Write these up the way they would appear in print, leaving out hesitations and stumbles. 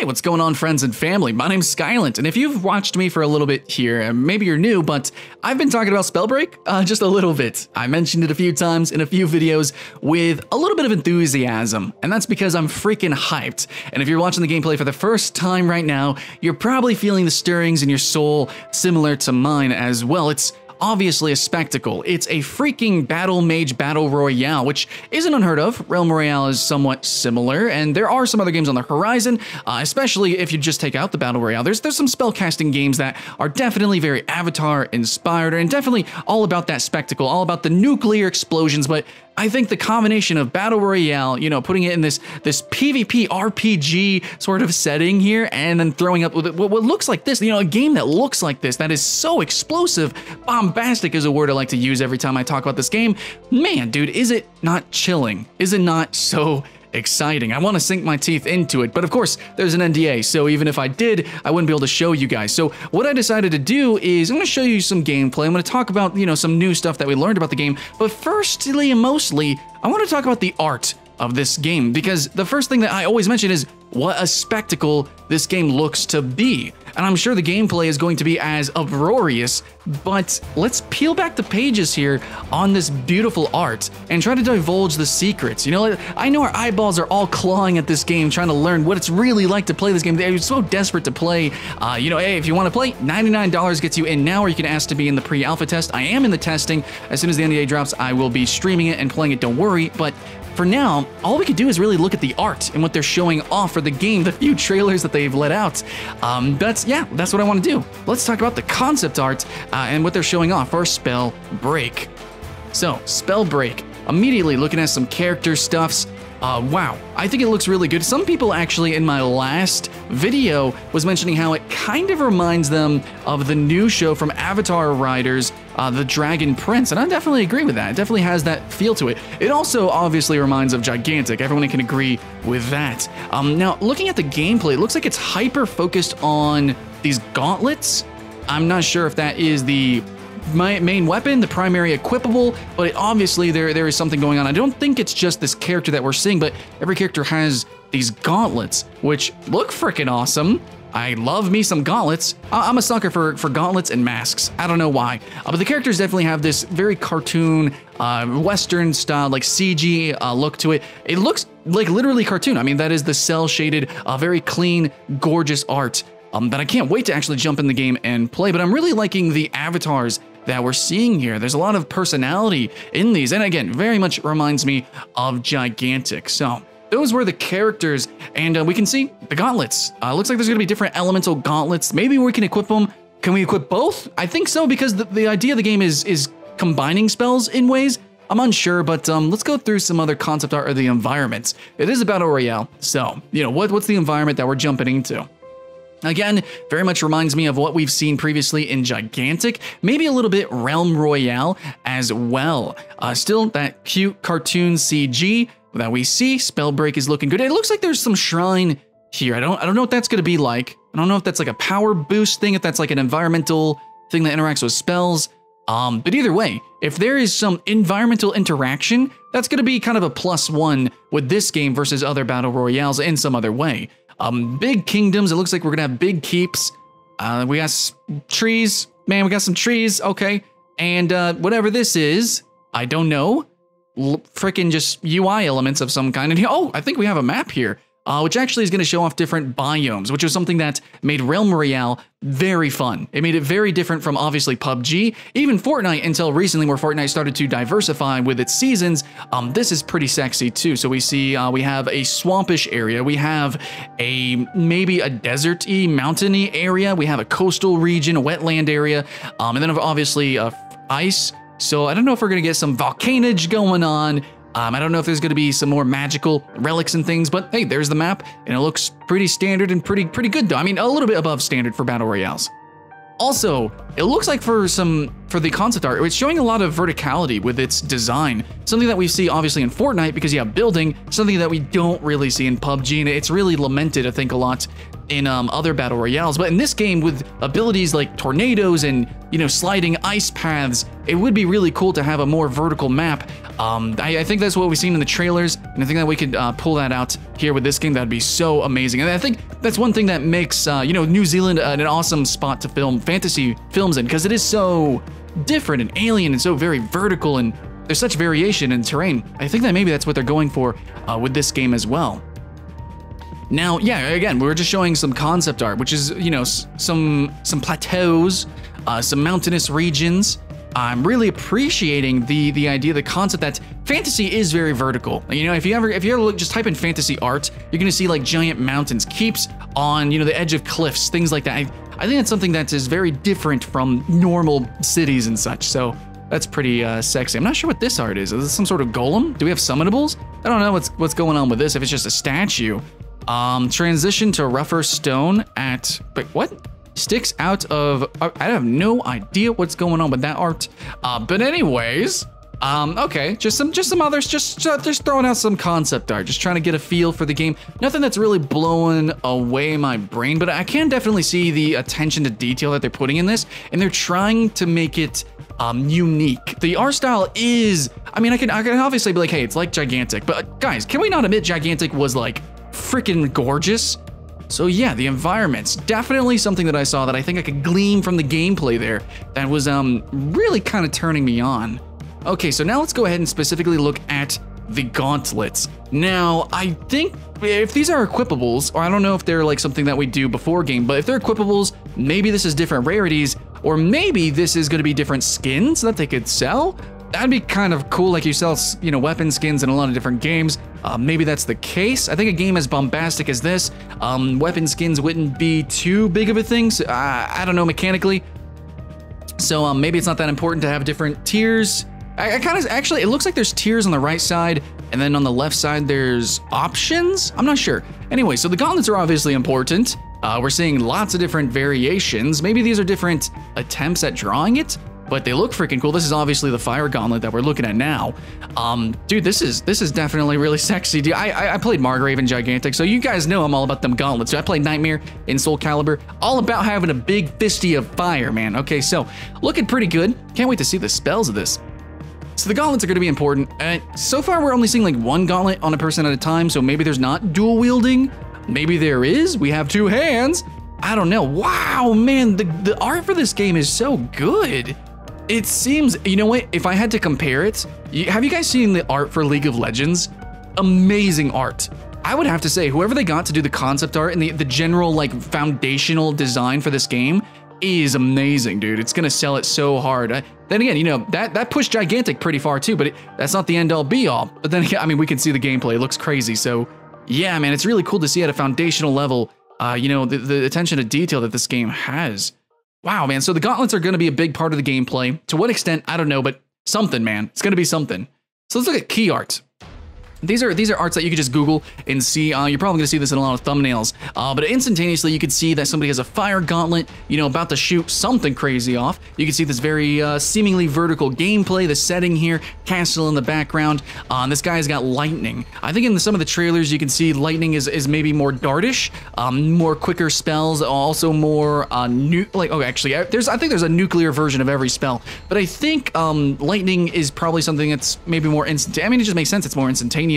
Hey, what's going on, friends and family? My name's Skylent, and if you've watched me for a little bit here, maybe you're new, but I've been talking about SpellBreak just a little bit. I mentioned it a few times in a few videos with a little bit of enthusiasm, and that's because I'm freaking hyped. And if you're watching the gameplay for the first time right now, you're probably feeling the stirrings in your soul similar to mine as well. It's obviously a spectacle. It's a freaking battle mage battle royale, which isn't unheard of. Realm Royale is somewhat similar, and there are some other games on the horizon, especially if you just take out the battle royale. There's some spellcasting games that are definitely very Avatar inspired, and definitely all about that spectacle, all about the nuclear explosions, but I think the combination of Battle Royale, you know, putting it in this PvP RPG sort of setting here, and then throwing up with what looks like this, you know, a game that looks like this, that is so explosive, bombastic is a word I like to use every time I talk about this game. Man, dude, is it not chilling? Is it not so exciting? I want to sink my teeth into it, but of course there's an NDA, so even if I did, I wouldn't be able to show you guys. So what I decided to do is I'm going to show you some gameplay. I'm going to talk about, you know, some new stuff that we learned about the game, but firstly and mostly, I want to talk about the art of this game, because the first thing that I always mention is what a spectacle this game looks to be. And I'm sure the gameplay is going to be as uproarious, but let's peel back the pages here on this beautiful art and try to divulge the secrets. You know, I know our eyeballs are all clawing at this game, trying to learn what it's really like to play this game. They're so desperate to play. You know, hey, if you want to play, $99 gets you in now, or you can ask to be in the pre-alpha test. I am in the testing. As soon as the NDA drops, I will be streaming it and playing it, don't worry. But for now, all we could do is really look at the art and what they're showing off for the game, the few trailers that they've let out. That's what I want to do. Let's talk about the concept art and what they're showing off for SpellBreak. So, SpellBreak, immediately looking at some character stuffs. Wow, I think it looks really good. Some people actually in my last video was mentioning how it kind of reminds them of the new show from Avatar writers, The Dragon Prince, and I definitely agree with that. It definitely has that feel to it. It also obviously reminds of Gigantic. Everyone can agree with that. Now, looking at the gameplay, it looks like it's hyper-focused on these gauntlets. I'm not sure if that is the main weapon, the primary equipable, but obviously there is something going on. I don't think it's just this character that we're seeing, but every character has these gauntlets, which look freaking awesome. I love me some gauntlets. I'm a sucker for gauntlets and masks. I don't know why, but the characters definitely have this very cartoon, Western style, like CG look to it. It looks like literally cartoon. I mean, that is the cell shaded, very clean, gorgeous art that I can't wait to actually jump in the game and play. But I'm really liking the avatars that we're seeing here. There's a lot of personality in these, and again, very much reminds me of Gigantic. So those were the characters, and we can see the gauntlets. Looks like there's gonna be different elemental gauntlets. Maybe we can equip them. Can we equip both? I think so, because the idea of the game is combining spells in ways. I'm unsure, but let's go through some other concept art of the environments. It is a battle royale, so you know what's the environment that we're jumping into. Again, very much reminds me of what we've seen previously in Gigantic, maybe a little bit Realm Royale as well. Still that cute cartoon CG that we see. SpellBreak is looking good. It looks like there's some shrine here. I don't know what that's going to be like. I don't know if that's like a power boost thing, if that's like an environmental thing that interacts with spells. But either way, if there is some environmental interaction, that's going to be kind of a +1 with this game versus other battle royales in some other way. Big kingdoms. It looks like we're gonna have big keeps. We got trees. Man, we got some trees. Okay. And whatever this is, I don't know. Frickin' just UI elements of some kind. And oh, I think we have a map here, which actually is going to show off different biomes, which was something that made Realm Royale very fun. It made it very different from obviously PUBG, even Fortnite until recently, where Fortnite started to diversify with its seasons. This is pretty sexy too. So we see we have a swampish area, we have maybe a deserty, mountainy area, we have a coastal region, a wetland area, and then obviously ice. So I don't know if we're gonna get some volcanage going on. I don't know if there's going to be some more magical relics and things, but hey, there's the map, and it looks pretty standard and pretty good though. I mean, a little bit above standard for battle royales. Also, it looks like for the concept art, it's showing a lot of verticality with its design. Something that we see obviously in Fortnite because you have building, something that we don't really see in PUBG, and it's really lamented, I think, a lot in other battle royales. But in this game, with abilities like tornadoes and, you know, sliding ice paths, it would be really cool to have a more vertical map. I think that's what we've seen in the trailers. And I think that we could pull that out here with this game. That'd be so amazing. And I think that's one thing that makes, New Zealand an awesome spot to film fantasy films in, because it is so different and alien and so very vertical, and there's such variation in terrain. I think that maybe that's what they're going for with this game as well. Now, yeah, again, we're just showing some concept art, which is, some plateaus, some mountainous regions. I'm really appreciating the idea, the concept that fantasy is very vertical. If you ever look, just type in fantasy art, you're gonna see like giant mountains, keeps on, the edge of cliffs, things like that. I think that's something that is very different from normal cities and such. So that's pretty sexy. I'm not sure what this art is. Is this some sort of golem? Do we have summonables? I don't know what's going on with this. If it's just a statue. Transition to rougher stone at, wait, what? Sticks out of, I have no idea what's going on with that art. But anyways, okay, just some others, just throwing out some concept art, just trying to get a feel for the game. Nothing that's really blowing away my brain, but I can definitely see the attention to detail that they're putting in this, and they're trying to make it unique. The art style is, I can obviously be like, hey, it's like Gigantic, but guys, can we not admit Gigantic was like freaking gorgeous? So yeah, the environment's definitely something that I saw that I think I could glean from the gameplay there that was really kind of turning me on. Okay, so now let's go ahead and specifically look at the gauntlets. Now, I think if these are equipables, or I don't know if they're like something that we do before game, but if they're equipables, maybe this is different rarities, or maybe this is going to be different skins that they could sell. That'd be kind of cool, like you sell, weapon skins in a lot of different games. Maybe that's the case. I think a game as bombastic as this, weapon skins wouldn't be too big of a thing. So, I don't know mechanically. So maybe it's not that important to have different tiers. I kind of, actually, it looks like there's tiers on the right side, and then on the left side there's options. I'm not sure. Anyway, so the gauntlets are obviously important. We're seeing lots of different variations. Maybe these are different attempts at drawing it, but they look freaking cool. This is obviously the fire gauntlet that we're looking at now. Dude, this is definitely really sexy. Dude, I played Margrave in Gigantic, so you guys know I'm all about them gauntlets. So I played Nightmare in Soul Calibur, all about having a big fisty of fire, man. Okay, so looking pretty good. Can't wait to see the spells of this. So the gauntlets are going to be important. So far, we're only seeing like one gauntlet on a person at a time, so maybe there's not dual wielding. Maybe there is. We have two hands. I don't know. Wow, man, the art for this game is so good. It seems, you know what, if I had to compare it, have you guys seen the art for League of Legends? Amazing art. I would have to say, whoever they got to do the concept art and the general like foundational design for this game is amazing, dude. It's gonna sell it so hard. Then again, that pushed Gigantic pretty far too, but that's not the end all be all. But then again, we can see the gameplay, it looks crazy. So yeah, man, it's really cool to see at a foundational level, the attention to detail that this game has. Wow, man, so the gauntlets are gonna be a big part of the gameplay. To what extent, I don't know, but something, man. It's gonna be something. So let's look at key art. These are arts that you could just Google and see. You're probably gonna see this in a lot of thumbnails, but instantaneously you could see that somebody has a fire gauntlet, about to shoot something crazy off. You can see this very seemingly vertical gameplay, the setting here, castle in the background. This guy's got lightning. I think in some of the trailers you can see lightning is maybe more dartish, more quicker spells, also more I think there's a nuclear version of every spell, but I think lightning is probably something that's maybe more instant. It just makes sense. It's more instantaneous.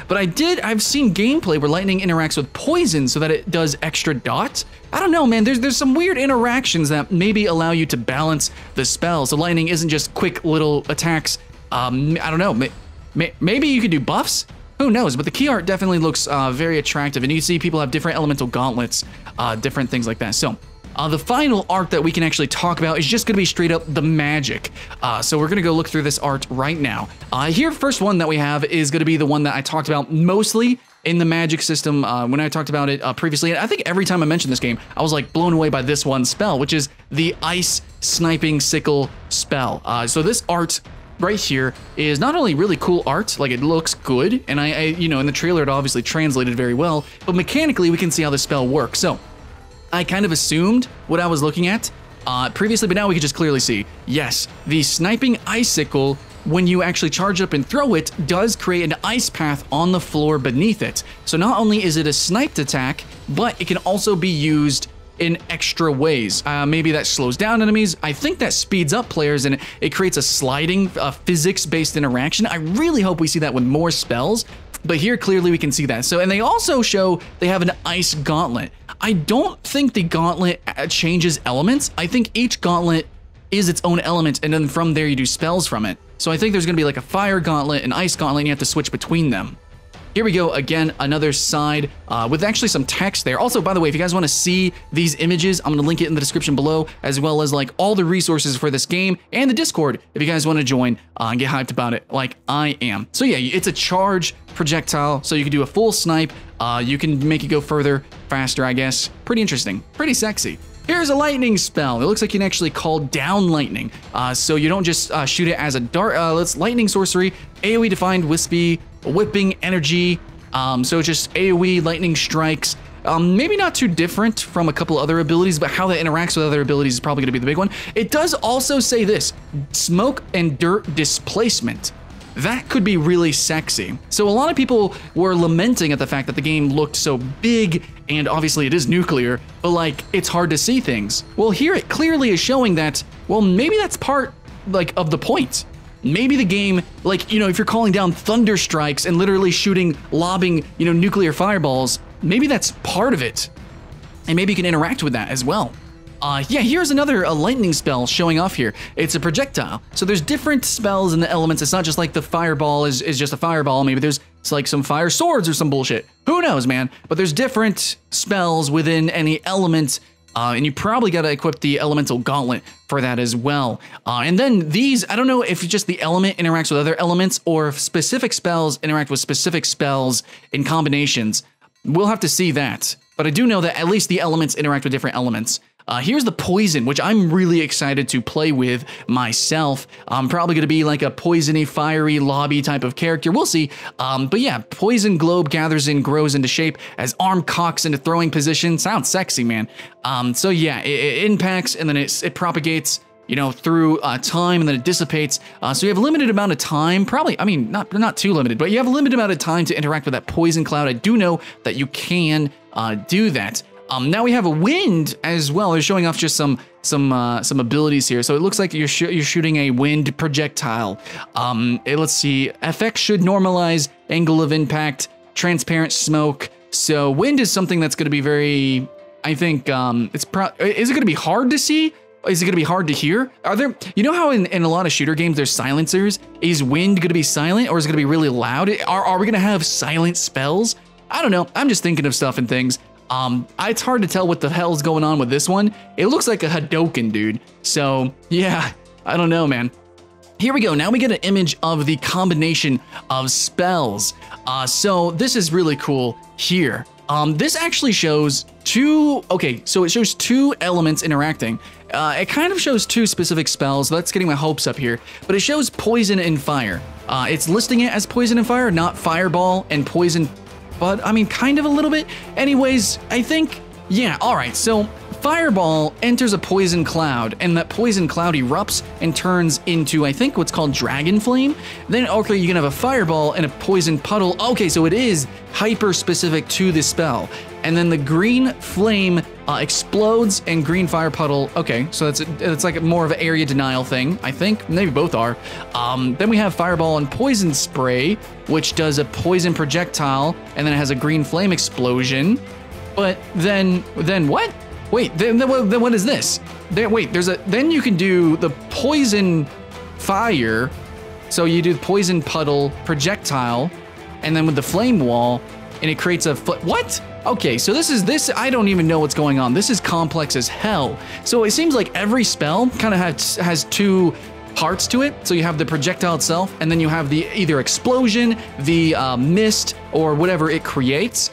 But I've seen gameplay where lightning interacts with poison so that it does extra dots. I don't know, man, there's some weird interactions that maybe allow you to balance the spell. So lightning isn't just quick little attacks. I don't know, maybe you could do buffs? Who knows, but the key art definitely looks very attractive, and you see people have different elemental gauntlets, different things like that. So the final art that we can actually talk about is just gonna be straight up the magic. So we're gonna go look through this art right now. Here, first one that we have is gonna be the one that I talked about mostly in the magic system when I talked about it previously. And I think every time I mentioned this game, I was like blown away by this one spell, which is the Ice Sniping Sickle spell. So this art right here is not only really cool art, like it looks good, and I in the trailer it obviously translated very well, but mechanically we can see how the spell works. So I kind of assumed what I was looking at previously, but now we can just clearly see, yes, the Sniping Icicle, when you actually charge up and throw it, does create an ice path on the floor beneath it. So not only is it a sniped attack, but it can also be used in extra ways. Maybe that slows down enemies. I think that speeds up players, and it creates a sliding physics-based interaction. I really hope we see that with more spells. But here, clearly we can see that. So, and they also show they have an ice gauntlet. I don't think the gauntlet changes elements. I think each gauntlet is its own element, and then from there you do spells from it. So I think there's gonna be like a fire gauntlet, an ice gauntlet, and you have to switch between them. Here we go, again, another side with actually some text there. Also, by the way, if you guys want to see these images, I'm going to link it in the description below, as well as like all the resources for this game and the Discord if you guys want to join and get hyped about it like I am. So yeah, it's a charge projectile, so you can do a full snipe. You can make it go further, faster, I guess. Pretty interesting, pretty sexy. Here's a lightning spell. It looks like you can actually call down lightning. So you don't just shoot it as a dart. Let's lightning sorcery, AoE defined wispy, whipping energy. So just AoE lightning strikes. Maybe not too different from a couple other abilities, but how that interacts with other abilities is probably gonna be the big one. It does also say this, smoke and dirt displacement. That could be really sexy. So a lot of people were lamenting at the fact that the game looked so big, and obviously it is nuclear, but like, it's hard to see things. Well, here it clearly is showing that, well, maybe that's part like of the point. Maybe the game, like, you know, if you're calling down thunder strikes and literally shooting, lobbing, you know, nuclear fireballs, maybe that's part of it. And maybe you can interact with that as well. Yeah, here's another lightning spell showing off here. It's a projectile. So there's different spells in the elements. It's not just like the fireball is just a fireball. Maybe there's like some fire swords or some bullshit. Who knows, man? But there's different spells within any element. And you probably got to equip the elemental gauntlet for that as well. And then these, I don't know if just the element interacts with other elements or if specific spells interact with specific spells in combinations. We'll have to see that. But I do know that at least the elements interact with different elements. Here's the poison, which I'm really excited to play with myself. I'm probably going to be like a poisony, fiery lobby type of character. We'll see. But yeah, poison globe gathers in, grows into shape as arm cocks into throwing position. Sounds sexy, man. So yeah, it impacts and then it propagates, you know, through time, and then it dissipates. So you have a limited amount of time, probably, I mean, not too limited, but you have a limited amount of time to interact with that poison cloud. I do know that you can do that. Now we have a wind as well. They're showing off just some abilities here. So it looks like you're shooting a wind projectile. Let's see. FX should normalize angle of impact, transparent smoke. So wind is something that's going to be very, I think, is it going to be hard to see? Is it going to be hard to hear? Are there, you know how in a lot of shooter games there's silencers? Is wind going to be silent or is it going to be really loud? Are we going to have silent spells? I don't know. I'm just thinking of stuff and things. It's hard to tell what the hell's going on with this one. It looks like a Hadoken, dude. So yeah, I don't know, man. Here we go. Now we get an image of the combination of spells. So this is really cool here. This actually shows two, okay, so it shows two elements interacting. It kind of shows two specific spells. That's getting my hopes up here, but it shows poison and fire. It's listing it as poison and fire, not fireball and poison, but I mean, kind of a little bit. Anyways, I think, yeah, all right. So fireball enters a poison cloud, and that poison cloud erupts and turns into, I think, what's called dragon flame. Then, okay, you can have a fireball and a poison puddle. Okay, so it is hyper specific to the spell. And then the green flame explodes and green fire puddle. Okay, so it's like more of an area denial thing, I think. Maybe both are. Then we have fireball and poison spray, which does a poison projectile, and then it has a green flame explosion. But then what? Wait, then what is this? Then you can do the poison fire. So you do the poison puddle projectile, and then with the flame wall, and it creates a what? Okay, so this, I don't even know what's going on. This is complex as hell. So it seems like every spell kind of has two parts to it. So you have the projectile itself, and then you have the either explosion, the mist, or whatever it creates.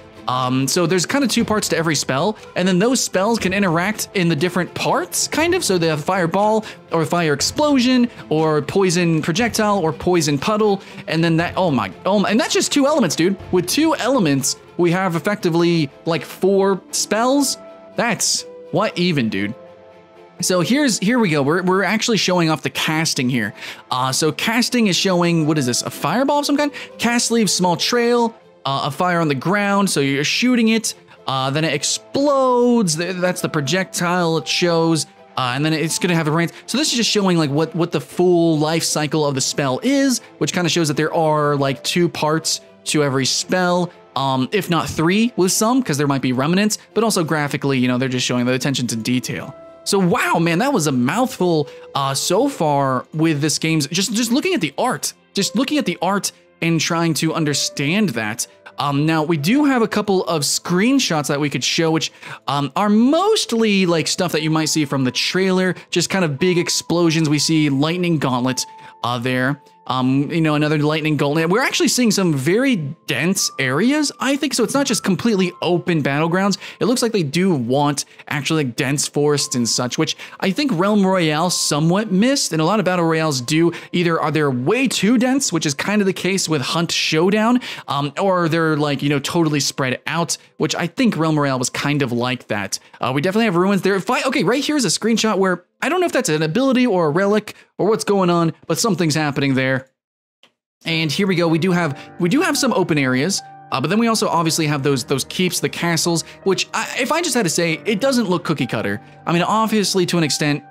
So there's kind of two parts to every spell, and then those spells can interact in the different parts, kind of. So they have fireball, or fire explosion, or poison projectile, or poison puddle, and then that, and that's just two elements, dude. With two elements, we have effectively like 4 spells. That's what even, dude. So here we go. We're actually showing off the casting here. So casting is showing, what is this? A fireball of some kind? Cast leaves small trail, a fire on the ground. So you're shooting it, then it explodes. That's the projectile it shows. And then it's gonna have a range. So this is just showing like what the full life cycle of the spell is, which kind of shows that there are like 2 parts to every spell. If not 3 with some, because there might be remnants, but also graphically, you know, they're just showing the attention to detail. So wow, man, that was a mouthful so far with this game's, just looking at the art, and trying to understand that. Now, we do have a couple of screenshots that we could show, which are mostly like stuff that you might see from the trailer, just kind of big explosions. We see lightning gauntlet there. You know, another lightning gauntlet. We're actually seeing some very dense areas, I think. So it's not just completely open battlegrounds. It looks like they do want actually like dense forests and such, which I think Realm Royale somewhat missed. And a lot of battle royales do. Either are they way too dense, which is kind of the case with Hunt Showdown, or they're like, you know, totally spread out, which I think Realm Royale was kind of like that. We definitely have ruins there. Okay, right here's a screenshot where I don't know if that's an ability or a relic or what's going on, but something's happening there. And here we go. We do have some open areas, but then we also obviously have those keeps, the castles, which if I just had to say, it doesn't look cookie cutter. I mean, obviously to an extent,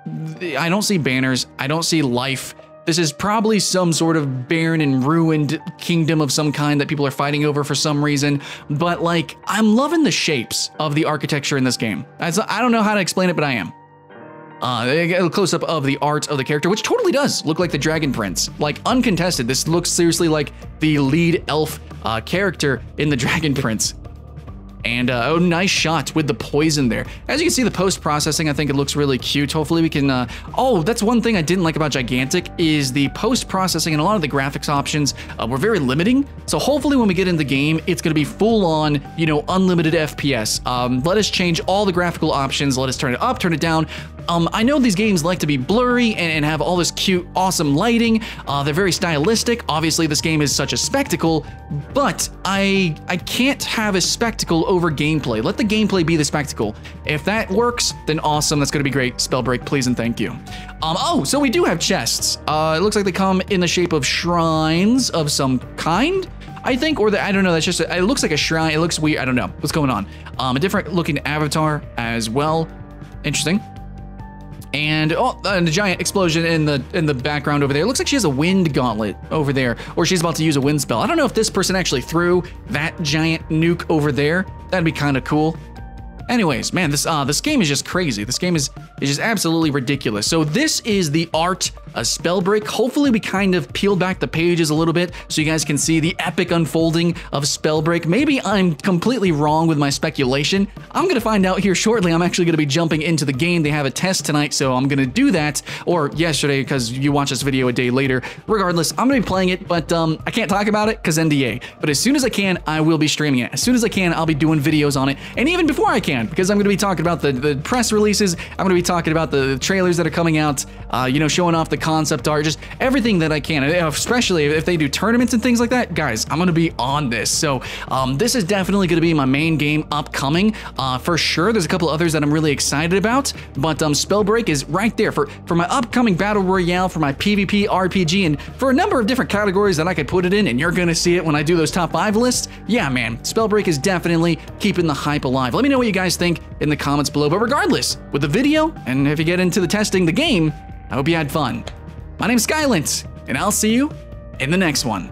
I don't see banners. I don't see life. This is probably some sort of barren and ruined kingdom of some kind that people are fighting over for some reason. But like, I'm loving the shapes of the architecture in this game. I don't know how to explain it, but I am. A close-up of the art of the character, which totally does look like the Dragon Prince. Like, uncontested, this looks seriously like the lead elf character in the Dragon Prince. And oh, nice shot with the poison there. As you can see, the post-processing, I think it looks really cute. Hopefully we can, oh, that's one thing I didn't like about Gigantic is the post-processing and a lot of the graphics options were very limiting. So hopefully when we get in the game, it's gonna be full-on, you know, unlimited FPS. Let us change all the graphical options. Let us turn it up, turn it down. I know these games like to be blurry and have all this cute, awesome lighting. They're very stylistic. Obviously, this game is such a spectacle, but I can't have a spectacle over gameplay. Let the gameplay be the spectacle. If that works, then awesome. That's gonna be great. SpellBreak, please and thank you. Oh, so we do have chests. It looks like they come in the shape of shrines of some kind, I think, or I don't know. That's just, it looks like a shrine. It looks weird. I don't know what's going on. A different looking avatar as well. Interesting. And oh, and the giant explosion in the background over there. It looks like she has a wind gauntlet over there, or she's about to use a wind spell. I don't know if this person actually threw that giant nuke over there. That'd be kind of cool. Anyways, man, this game is just crazy. This game is just absolutely ridiculous. So this is the art of SpellBreak. Hopefully we kind of peeled back the pages a little bit so you guys can see the epic unfolding of SpellBreak. Maybe I'm completely wrong with my speculation. I'm gonna find out here shortly. I'm actually gonna be jumping into the game. They have a test tonight, so I'm gonna do that, or yesterday because you watch this video a day later. Regardless, I'm gonna be playing it, but I can't talk about it because NDA. But as soon as I can, I will be streaming it. As soon as I can, I'll be doing videos on it, and even before I can, because I'm going to be talking about the press releases. I'm going to be talking about the trailers that are coming out, you know, showing off the concept art, just everything that I can, especially if they do tournaments and things like that. Guys, I'm going to be on this. So this is definitely going to be my main game upcoming for sure. There's a couple others that I'm really excited about, but SpellBreak is right there for my upcoming Battle Royale, for my PvP RPG, and for a number of different categories that I could put it in, and you're going to see it when I do those top 5 lists. Yeah, man, SpellBreak is definitely keeping the hype alive. Let me know what you guys think in the comments below. But regardless, with the video, and if you get into the testing the game, I hope you had fun. My name's Skylent, and I'll see you in the next one.